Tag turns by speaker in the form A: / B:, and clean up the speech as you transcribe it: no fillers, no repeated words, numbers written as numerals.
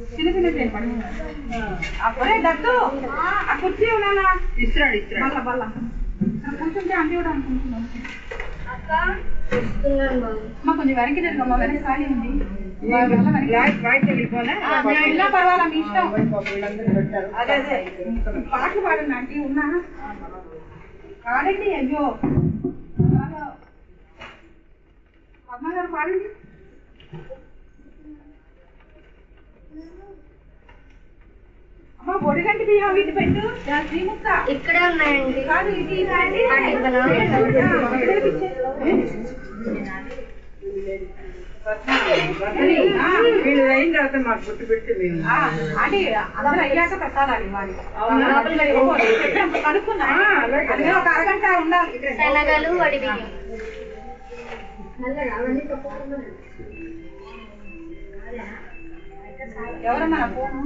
A: చిన్న చిన్న చేయపడి అప్పుడే దట్టు ఆ కుర్చీ ఉన్నానా ఇస్తున్నాడు ఇస్తున్నాడు బల్ల బల్ల కూర్చుంటే అంతే కూడా అనుకుంటున్నాను అమ్మ కొంచెం వెనక్కి జరగమ్మా వెనక్కి ఖాళీ ఉంది ఇలా పర్వాలా మీ ఇష్టం అదే అదే పాటలు పాడండి ఆంటీ ఉన్నా పాడండి అయ్యో పద్మ గారు పాడండి అమ్మ బొడిగంటి బియ్యం వీటి పెట్టు శ్రీముక్త
B: ఇక్కడే ఉన్నాయండి
A: కాదు ఇది
C: వీళ్ళు అయిన తర్వాత మాకు గుర్తు పెట్టి మేము
A: అది అందరూ అయ్యాక పెట్టాలి కనుక్కున్నా ఒక అరగంట ఉండాలి
B: శనగలు వడి బియ్యం
A: ఎవరన్నా ఫోను